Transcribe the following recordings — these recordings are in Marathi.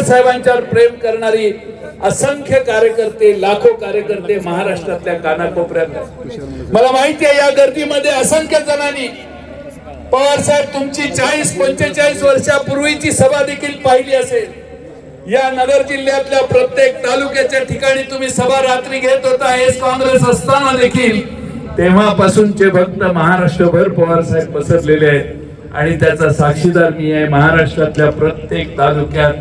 साहेबांच्यावर प्रेम करणारी असंख्य कार्यकर्ते, लाखो कार्यकर्ते महाराष्ट्रातल्या कानाकोपऱ्यात। मला माहिती आहे या गर्दीमध्ये असंख्य जणांनी पवार साहेब तुमची 40-45 वर्षापूर्वीची सभा देखील पाहिली असेल। या नगर जिल्ह्यातल्या प्रत्येक तालुक्याच्या ठिकाणी तुम्ही सभा रात्री घेत होता, एस काँग्रेस असताना देखील। तेव्हापासूनचे भक्त महाराष्ट्रभर पवार साहेब पसरलेले आहेत आणि त्याचा साक्षीदार मी आहे। महाराष्ट्रातल्या प्रत्येक तालुक्यात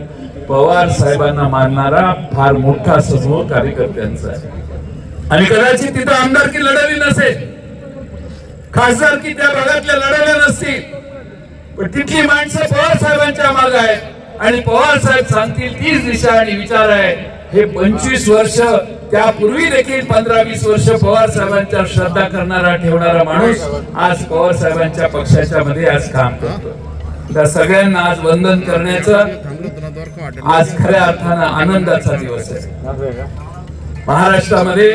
पवार साहेबांना मानणारा फार मोठा समूह कार्यकर्त्यांचा आहे आणि कदाचित तिथं आमदारकी लढवली नसेल, खासदारकी त्या भागातल्या लढवल्या नसतील, पण तिथली माणसं पवार साहेबांच्या मागे आहेत आणि पवार साहेब सांगतील तीच दिशा आणि विचार आहे। हे 25 वर्ष, त्यापूर्वी देखील 15-20 वर्ष पवार साहेबांच्या श्रद्धा करणारा ठेवणारा माणूस आज पवार साहेबांच्या पक्षाच्या मध्ये आज काम करतो। त्या सगळ्यांना आज वंदन करण्याचा आज खऱ्या अर्थानं आनंदाचा दिवस आहे। महाराष्ट्रामध्ये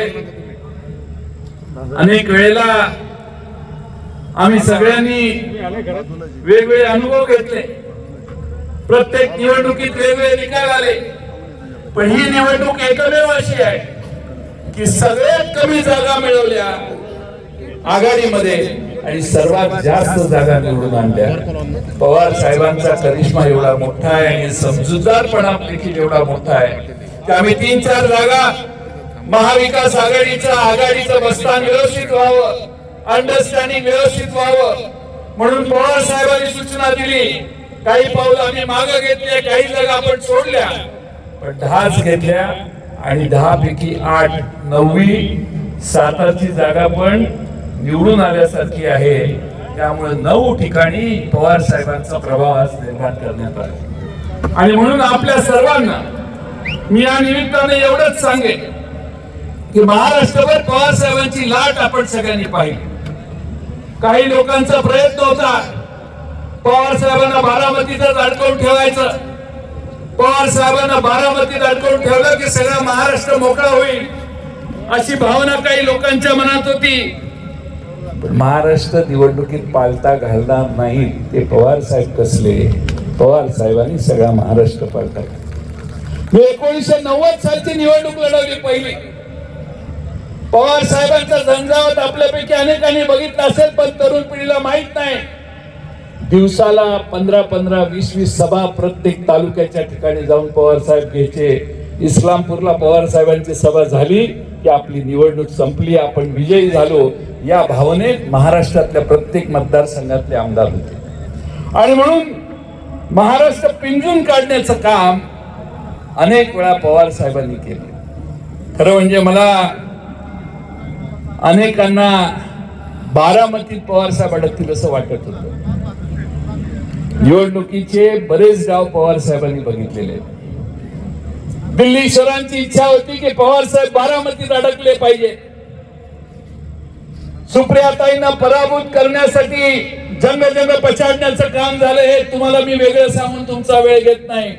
अनेक वेळेला आम्ही सगळ्यांनी वेगवेगळे अनुभव घेतले, प्रत्येक निवडणुकीत वेगवेगळे निकाल आले, पण ही निवडणूक एकमेव अशी आहे की सगळ्यात कमी जागा मिळवल्या आघाडीमध्ये आणि सर्वात जास्त जागा निवडून आणल्या। पवार साहेबांचा करिश्मा एवढा मोठा आहे आणि समजूतदारपणा देखील एवढा मोठा आहे की आम्ही 3-4 जागा महाविकास आघाडीचं बस्तान व्यवस्थित व्हावं, अंडरस्टँडिंग व्यवस्थित व्हावं म्हणून पवार साहेबांनी सूचना दिली। काही पावलं आम्ही मागे घेतले, काही जागा आपण सोडल्या, पण 10च घेतल्या आणि 10 पैकी 8, 9वी सातारची जागा पण निवडून आल्यासारखी आहे। त्यामुळे 9 ठिकाणी पवार साहेबांचा प्रभाव आज निर्माण करण्यात आला आणि म्हणून आपल्या सर्वांना मी या निमित्ताने एवढंच सांगेन की महाराष्ट्रभर पवार साहेबांची लाट आपण सगळ्यांनी पाहिली। काही लोकांचा प्रयत्न होता पवार साहेबांना बारामतीतच अडकवून ठेवायचं, पवार साहेबांना बारामतीत अडकवून ठेवलं की सगळा महाराष्ट्र मोकळा होईल अशी भावना काही लोकांच्या मनात होती। महाराष्ट्र निवडणुकीत पालथा घालणार नाही ते पवार साहेब कसले, पवार साहेबांनी सगळा महाराष्ट्र पालथा घातला। मी 1990 सालची निवडणूक लढवली पहिली। पवार साहेबांचा झंझावात आपल्यापैकी अनेकांनी बघितला असेल, पण तरुण पिढीला माहित नाही। दिवसाला 15-20 सभा प्रत्येक तालुक्याच्या ठिकाणी जाऊन पवार साहेब घ्यायचे। इस्लामपूरला पवार साहेबांची सभा झाली की आपली निवडणूक संपली, आपण विजयी झालो या भावनेत महाराष्ट्रातल्या प्रत्येक मतदारसंघातले आमदार होते आणि म्हणून महाराष्ट्र पिंजून काढण्याचं काम अनेक वेळा पवार साहेबांनी केलं। खरं म्हणजे मला अनेकांना बारामतीत पवार साहेब अडकतील असं वाटत होतं। निवडणुकीचे बरेच गाव पवार साहेबांनी बघितलेले आहेत। दिल्ली शहरांची इच्छा होती की पवार साहेब बारामतीत अडकले पाहिजे। सुप्रियाताईंना पराभूत करण्यासाठी जंग पछाडण्याचं काम झालं, हे तुम्हाला मी वेगळं सांगून तुमचा वेळ घेत नाही।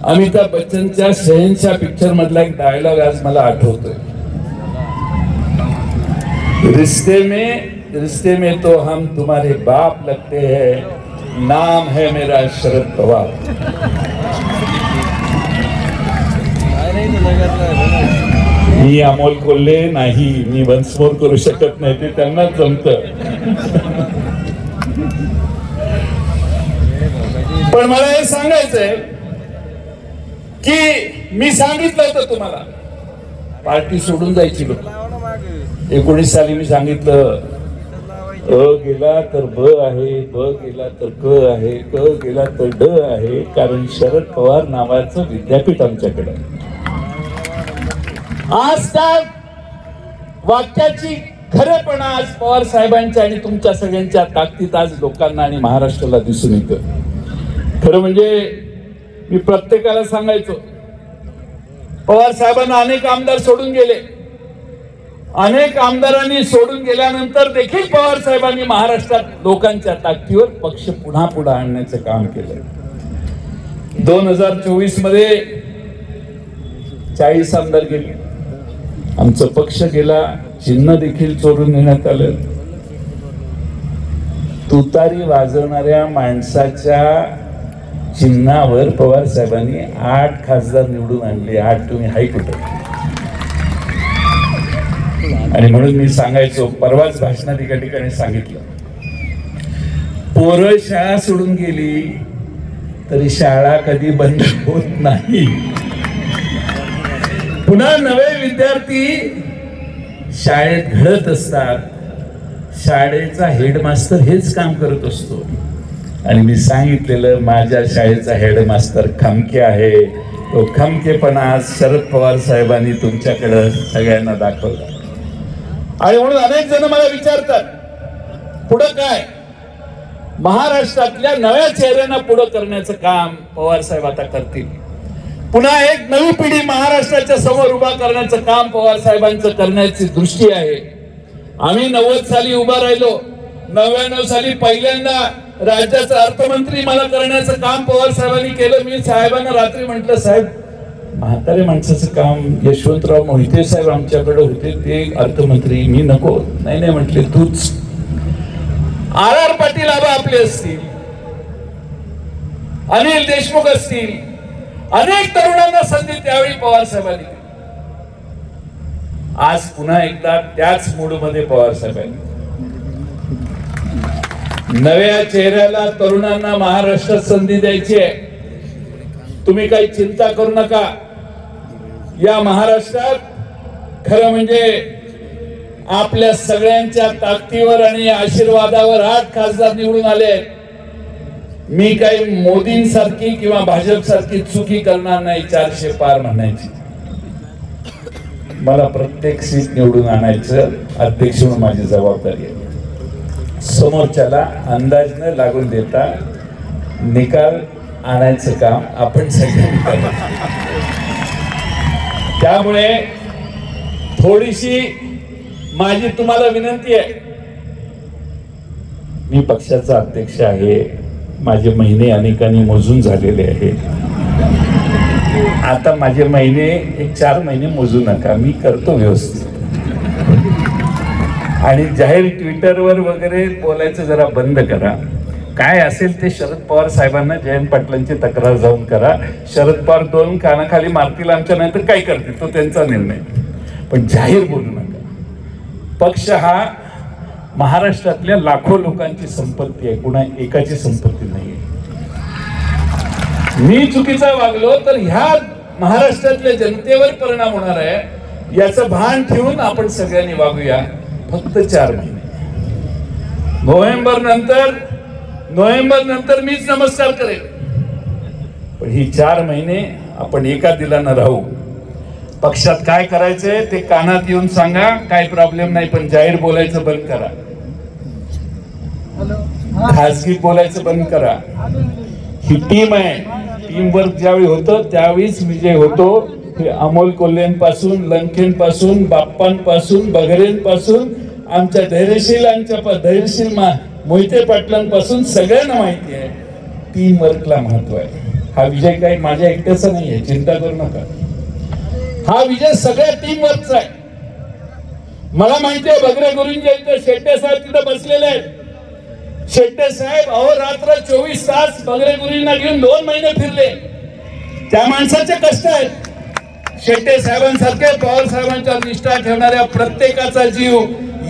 अमिताभ बच्चनच्या शहंशाह पिक्चर मधला एक डायलॉग आज मला आठवतोय, रिश्ते में तो हम तुम्हारे बाप लगते हैं, नाम है मेरा शरद पवार। मी अमोल कोल्हे नाही, मी वंसमोर करू शकत नाही, ते त्यांना जमत। पण मला हे सांगायचंय की मी सांगितलं होतं तुम्हाला पार्टी सोडून जायची लोक। 19 साली मी सांगितलं अ गेला तर ब आहे, ब गेला तर क आहे, क गेला तर ड आहे, कारण शरद पवार नावाचं विद्यापीठ आमच्याकडे आहे। आज त्या वाक्याची खरेपणा आज पवार साहेबांच्या आणि तुमच्या सगळ्यांच्या ताकदीत आज लोकांना आणि महाराष्ट्राला दिसून येतं। खरं म्हणजे मी प्रत्येकाला सांगायचो, पवार साहेबांना अनेक आमदार सोडून गेले, अनेक आमदारांनी सोडून गेल्यानंतर देखील पवार साहेबांनी महाराष्ट्रात लोकांच्या ताकदीवर पक्ष पुन्हा पुढे आणण्याचं काम केलं। 2024 मध्ये 40 आमदार गेले, आमचा पक्ष गेला, चिन्ह देखील चोरून नेण्यात आलं। तुतारी वाजवणाऱ्या माणसाच्या चिन्हावर पवार साहेबांनी 8 खासदार निवडून आणले. 8 तुम्ही हाय कुठं? आणि म्हणून मी सांगायचो, परवाच भाषणात एका ठिकाणी सांगितलं, पोरं शाळा सोडून गेली तरी शाळा कधी बंद होत नाही. पुन्हा नवे विद्यार्थी शाळेत घडत असतात. शाळेचा हेडमास्तर हेच काम करत असतो. आणि मी सांगितलेलं, माझ्या शाळेचा हेडमास्तर खमके आहे. तो खमकेपणा शरद पवार साहेबांनी तुमच्याकडे सगळ्यांना दाखवला. आणि म्हणून अनेक जण मला विचारतात, पुढं काय? महाराष्ट्रातल्या नव्या चेहऱ्यांना पुढं करण्याचं काम पवार साहेब आता करतील. पुन्हा एक नवी पिढी महाराष्ट्राच्या समोर उभा करण्याचं काम पवार साहेबांचं करण्याची दृष्टी आहे. आम्ही 90 साली उभा राहिलो. 99 साली पहिल्यांदा राज्याचा अर्थमंत्री मला करण्याचं काम पवार साहेबांनी केलं. मी साहेबांना रात्री म्हटलं, साहेब, म्हातारे माणसाचं काम यशवंतराव मोहिते साहेब आमच्याकडे होते, ते अर्थमंत्री, मी नको. नाही नाही म्हटले, तूच. आर पाटील आबा आपले असतील, अनिल देशमुख असतील, अनेक तरुणांना संधी त्यावेळी पवार साहेबांनी दिली. आज पुन्हा एकदा त्याच मूड मध्ये पवार साहेबांनी नव्या चेहऱ्याला, तरुणांना महाराष्ट्रात संधी द्यायची आहे. तुम्ही काही चिंता करू नका. या महाराष्ट्रात खरं म्हणजे आपल्या सगळ्यांच्या ताकदीवर आणि आशीर्वादावर 8 खासदार निवडून आले. मी काही मोदींसारखी किंवा भाजप सारखी चुकी करणार नाही 400 पार म्हणायची. मला प्रत्येक सीट निवडून आणायचं अध्यक्ष म्हणून माझी जबाबदारी आहे. समोरच्याला अंदाज न लागून देता निकाल आणायचं काम आपण सगळ्यांनी करायचं. त्यामुळे थोडीशी माझी तुम्हाला विनंती आहे. मी पक्षाचा अध्यक्ष आहे. माझे महिने अनेकांनी मोजून झालेले आहेत. आता माझे महिने 4 महिने मोजू नका, मी करतो व्यवस्थित. आणि जाहीर ट्विटरवर वगैरे बोलायचं जरा बंद करा. काय असेल ते शरद पवार साहेबांना, जयंत पाटलांची तक्रार जाऊन करा. शरद पवार 2 कानाखाली मारतील आमच्या, नाही तर काय करतील तो त्यांचा निर्णय. पण जाहीर बोलू नका. पक्ष हा महाराष्ट्रातल्या लाखो लोकांची संपत्ती आहे, कुणा एकाची संपत्ती नाही. मी चुकीचा वागलो तर ह्या महाराष्ट्रातल्या जनतेवर परिणाम होणार आहे, याचं भान ठेवून आपण सगळ्यांनी वागूया. फक्त 4 महिने. नोव्हेंबर नंतर मीच नमस्कार करेन. पण ही 4 महिने आपण एका दिलानं राहू. पक्षात काय करायचंय ते कानात येऊन सांगा, काय प्रॉब्लेम नाही. पण जाहीर बोलायचं बंद करा, खासगी बोलायचं बंद करा. ही टीम आहे. टीम वर्क ज्यावेळी होतं त्यावेळीच विजय होतो. हे अमोल कोल्हेंपासून, लंकेंपासून, बाप्पांपासून, बगरेंपासून, आमच्या धैर्यशील मोहिते पाटलांपासून सगळ्यांना माहिती आहे टीम वर्कला महत्व आहे. हा विजय काही माझ्या एकट्याचा नाही आहे, चिंता करू नका. हा विजय सगळ्या टीम वर्कचा आहे. मला माहिती आहे बगरे गुरुंच्या इथं शेट्टे साहेब तिथं बसलेले आहेत. शेट्टे साहेब अहोरात्र 24 तास बगरे गुरुंना घेऊन 2 महिने फिरले. त्या माणसाचे कष्ट आहेत. शेट्टे साहेबांसारखे पवार साहेबांच्या निष्ठा ठेवणाऱ्या प्रत्येकाचा जीव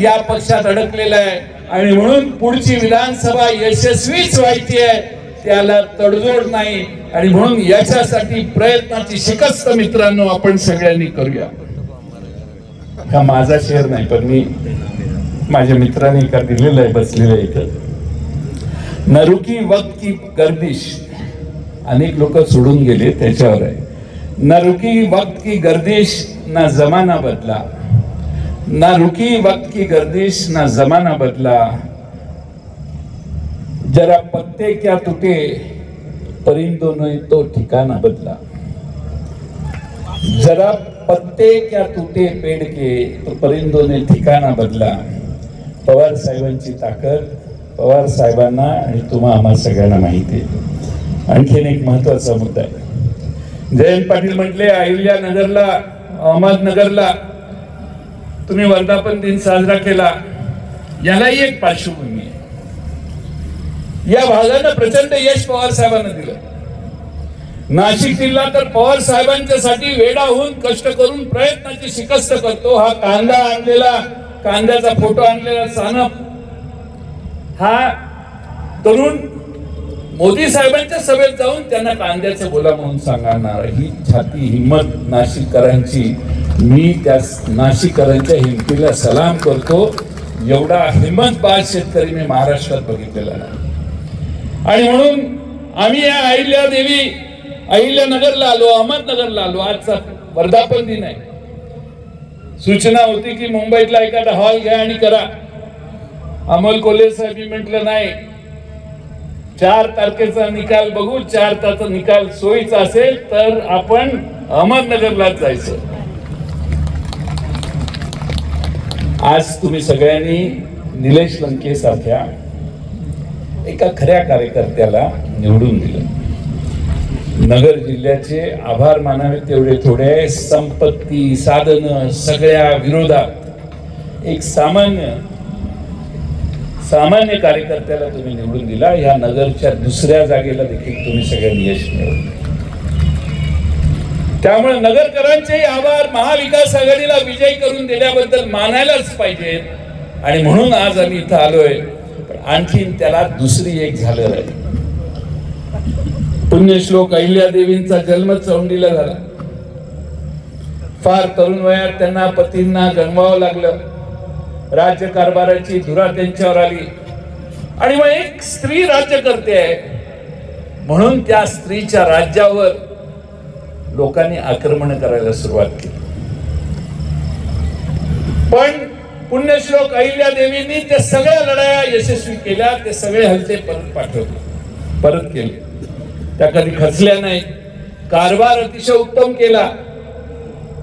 या पक्षात अडकलेला आहे. आणि म्हणून पुढची विधानसभा यशस्वीच व्हायची आहे, त्याला तडजोड नाही. आणि म्हणून याच्यासाठी प्रयत्नाची शिकस्त मित्रांनो आपण सगळ्यांनी करूया. हा माझा शेअर नाही, पण मी माझ्या मित्रांनी एका दिलेलं आहे, बसलेलं आहे इथं. न रुकी वक्त की गर्दिश, अनेक लोक सोडून गेले त्याच्यावर आहे. न रुकी वक्त की गर्दिश ना जमाना बदला, ना रुकी वक्त की गर्दिश ना जमाना बदला. जरा पत्ते क्या टूटे परिंदों ने तो ठिकाना बदला. जरा पत्ते क्या टूटे पेड़ के तो परिंदों ने ठिकाना बदला. पवार साहेबांची ताकद पवार साहेबांना आणि तुम्हा आम्हा सगळ्यांना माहिती आहे. आणखीन एक महत्वाचा मुद्दा आहे. जयंत पाटील म्हटले अहिल्यानगरला, अहमदनगरला तुम्ही वर्धापन दिन साजरा केला. यालाही एक पार्श्वभूमी आहे. या भागानं प्रचंड यश पवार साहेबांना दिलं. नाशिक जिल्हा तर पवार साहेबांच्यासाठी वेडा होऊन कष्ट करून प्रयत्नाची शिकस्त करतो. हा कांदा आणलेला, कांद्याचा फोटो आणलेला सानप हा तरुण मोदी साहेबांच्या सभेत जाऊन त्यांना कांद्याचं बोला म्हणून सांगणार. ही छाती हिम्मत नाशिककरांची, मी त्या नाशिककरांच्या हिमतीला सलाम करतो. एवढा हिम्मतबाज शेतकरी मी महाराष्ट्रात बघितलेला नाही. आणि म्हणून आम्ही या अहिल्यानगरला आलो, अहमदनगरला आलो. आजचा वर्धापन दिन आहे. सूचना होती की मुंबईतला एखादा हॉल घ्या आणि करा. अमोल कोल्हे साहेब म्हटलं नाही, 4 तारखेचा निकाल बघू. 4 तारखेचा निकाल सोयीचा असेल तर आपण अहमदनगरलाच जायचं. आज तुम्ही सगळ्यांनी निलेश लंके सारख्या एका खऱ्या कार्यकर्त्याला निवडून दिलं. नगर जिल्ह्याचे आभार मानावे तेवढे थोडे. संपत्ती, साधन सगळ्या विरोधात एक सामान्य कार्यकर्त्याला तुम्ही निवडून दिला. या नगरच्या दुसऱ्या जागेला देखील तुम्ही सगळ्यांनी यश मिळवलं. त्यामुळे नगरकरांचे आभार. महाविकास आघाडीला विजयी करून दिल्याबद्दल मानायलाच पाहिजे. आणि म्हणून आज आम्ही इथं आलोय. पण आणखीन त्याला दुसरी एक झालं आहे. पुण्यश्लोक अहिल्यादेवींचा जन्म चौंडीला झाला. फार तरुण वयात त्यांना पतींना गमवावं लागलं. राज्यकारभाराची धुरा त्यांच्यावर आली. आणि मग एक स्त्री राज्य करते आहे म्हणून त्या स्त्रीच्या राज्यावर लोकांनी आक्रमण करायला सुरुवात केली. पण पुण्यश्लोक अहिल्यादेवींनी त्या सगळ्या लढाया यशस्वी केल्या. ते सगळे हल्ले परत केले. त्या कधी खचल्या नाही. कारभार अतिशय उत्तम केला.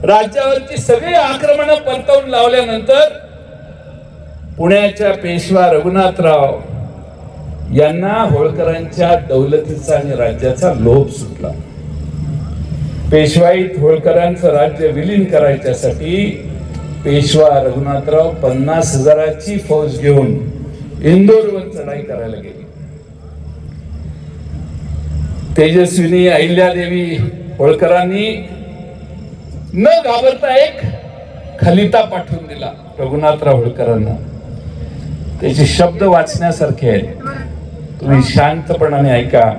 राज्यावरची सगळी आक्रमण परतवून लावल्यानंतर पुण्याच्या पेशवा रघुनाथराव यांना होळकरांच्या दौलतीचा आणि राज्याचा लोभ सुटला. पेशवाईत होळकरांचं राज्य विलीन करायच्यासाठी पेशवा रघुनाथराव 50,000ची फौज घेऊन इंदोरवर चढाई करायला गेली. तेजस्विनी अहिल्यादेवी होळकरांनी न घाबरता एक खलिता पाठवून दिला रघुनाथराव होळकरांना. त्याचे शब्द वाचण्यासारखे आहेत. तुम्ही शांतपणाने ऐका.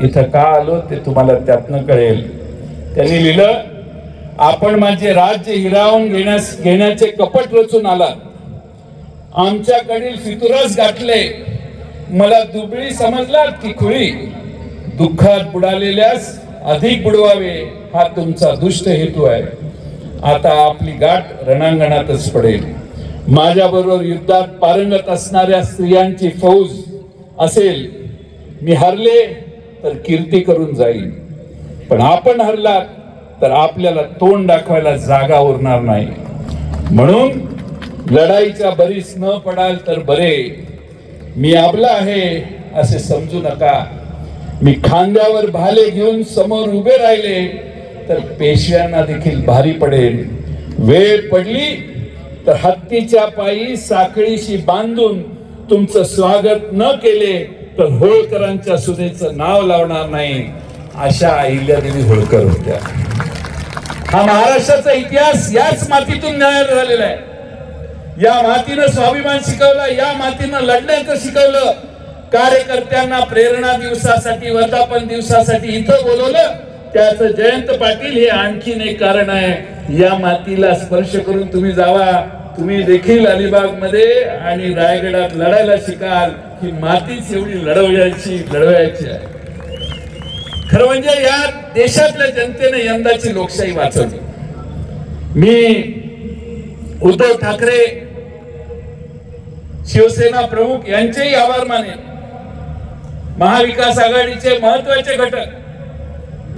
इथं का आलो ते तुम्हाला त्यातनं कळेल. त्यांनी लिहिलं, आपण माझे राज्य हिरावून घेण्याचे कपट रचून आला. आमच्याकडील फितुरस गाठले. मला दुबळी समजलात की खुळी. दुःखात बुडालेल्यास अधिक बुडवावे हा तुमचा दुष्ट हेतू आहे. आता आपली गाठ रणांगणातच पडेल. माझ्याबरोबर युद्धात पारंगत असणाऱ्या स्त्रियांची फौज असेल. मी हरले तर कीर्ती करून जाईल. पण आपण हरलात तर आपल्याला तोंड दाखवायला जागा उरणार नाही. म्हणून लढाईच्या बरीस न पडाल तर बरे. मी आपला आहे असे समजू नका. मी खांद्यावर भाले घेऊन समोर उभे राहिले तर पेशव्यांना देखील भारी पडेल. वेळ पडली तर हत्तीच्या पायी साखळीशी बांधून तुमचं स्वागत न केले तर होळकरांच्या सुनेचं नाव लावणार नाही. अशा अहिल्यादेवी होळकर होत्या. हा महाराष्ट्राचा इतिहास याच मातीतून निर्माण झालेला आहे. या मातीनं स्वाभिमान शिकवला. या मातीनं लढण्याचं शिकवलं. कार्यकर्त्यांना प्रेरणा दिवसासाठी, वर्धापन दिवसासाठी इथं बोलवलं. त्याचं जयंत पाटील हे आणखीन एक कारण आहे. या मातीला स्पर्श करून तुम्ही जावा. तुम्ही देखील अलिबाग मध्ये आणि रायगडात लढायला शिकाल. ही मातीच एवढी लढवायची आहे. खरं म्हणजे या देशातल्या जनतेने यंदाची लोकशाही वाचवली. मी उद्धव ठाकरे शिवसेना प्रमुख यांचेही आभार मानेन. महाविकास आघाडीचे महत्वाचे घटक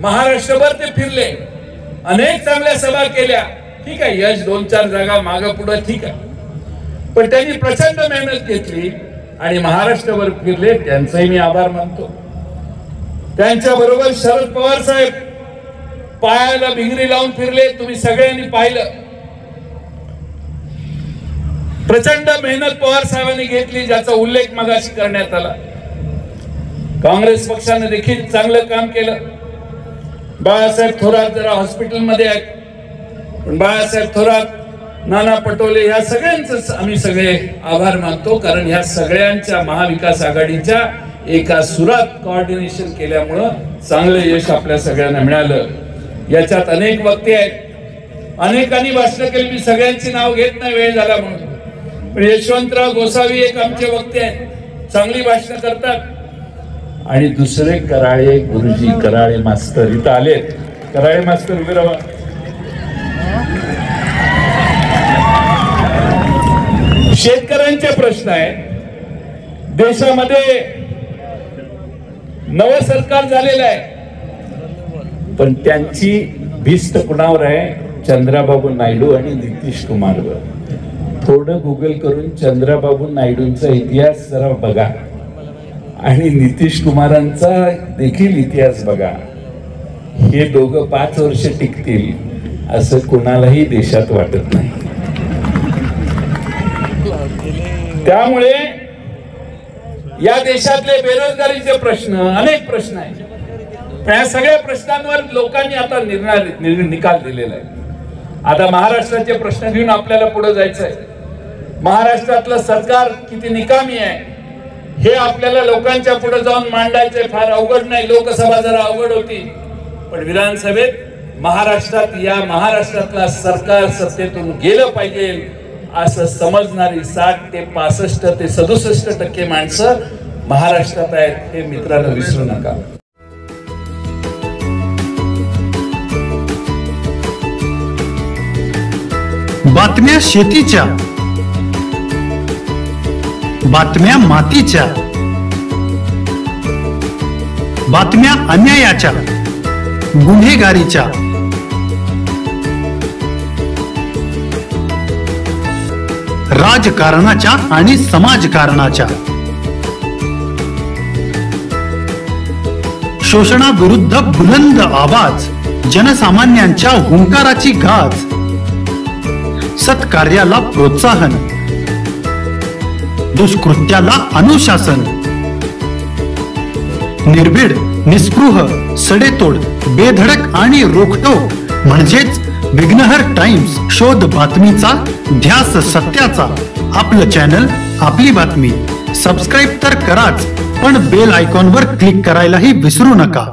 महाराष्ट्रभर ते फिरले. अनेक चांगल्या सभा केल्या. ठीक आहे, यश 2-4 जागा मागे पुढे ठीक आहे. पण त्यांनी प्रचंड मेहनत घेतली आणि महाराष्ट्रभर फिरले. त्यांचाही मी आभार मानतो. त्यांच्या बरोबर शरद पवार साहेब पायाला भिंगरी लावून फिरले. तुम्ही सगळ्यांनी पाहिलं. प्रचंड मेहनत पवार साहेबांनी घेतली, ज्याचा उल्लेख मगाशी करण्यात आला. काँग्रेस पक्षाने देखील चांगलं काम केलं. बाळासाहेब थोरात जरा हॉस्पिटलमध्ये आहेत, पण बाळासाहेब थोरात, नाना पटोले या सगळ्यांचं आम्ही सगळे आभार मानतो, कारण ह्या सगळ्यांच्या महाविकास आघाडीच्या एका सुरात कोऑर्डिनेशन केल्यामुळं चांगलं यश आपल्या सगळ्यांना मिळालं. याच्यात अनेक वक्ते आहेत, अनेकांनी भाषण केली, मी सगळ्यांची नाव घेत नाही वेळ झाला म्हणून, पण यशवंतराव गोसावी एक आमचे वक्ते आहेत, चांगली भाषण करतात. आणि दुसरे कराळे गुरुजी, कराळे मास्तर इथं आलेत. कराळे मास्तर उभे राहा. शेतकऱ्यांचे प्रश्न आहेत. देशामध्ये नवं सरकार झालेलं आहे, पण त्यांची भिस्त कुणावर आहे? चंद्राबाबू नायडू आणि नितीश कुमारवर. थोडं गुगल करून चंद्राबाबू नायडूंचा इतिहास जरा बघा आणि नितीश कुमारांचा देखील इतिहास बघा. हे दोघं 5 वर्ष टिकतील असं कुणालाही देशात वाटत नाही. त्यामुळे या देशातले बेरोजगारीचे प्रश्न, अनेक प्रश्न आहेत. त्या सगळ्या प्रश्नांवर लोकांनी आता निकाल दिलेला आहे. आता महाराष्ट्राचे प्रश्न घेऊन आपल्याला पुढे जायचं आहे. महाराष्ट्रातलं सरकार किती निकामी आहे हे आपल्याला लोकांच्या पुढे जाऊन मांडायचंय. फार अवघड नाही. लोकसभा जरा अवघड होती, पण विधानसभेत महाराष्ट्रातला सरकार सत्तेतून गेलं पाहिजे असं समजणारी 60 ते 65 ते 67% माणसं महाराष्ट्रात आहेत, हे मित्रांनो विसरू नका. बातम्या शेतीच्या, बातम्या मातीच्या, बातम्या अन्यायाच्या, गुन्हेगारीच्या, राजकारणाच्या आणि समाजकारणाच्या, शोषणाविरुद्ध बुलंद आवाज, जनसामान्यांच्या हुंकाराची गाज, सत्कार्याला प्रोत्साहन, दुष्कृत्याला अनुशासन, निर्भीड, निस्पृह, सडेतोड, बेधडक आणि रोखटोक म्हणजेच विघ्नहर टाइम्स. शोध बातमीचा, ध्यास सत्याचा. आपलं चॅनल, आपली बातमी. सबस्क्राईब तर कराच, पण बेल आयकॉनवर क्लिक करायलाही विसरू नका.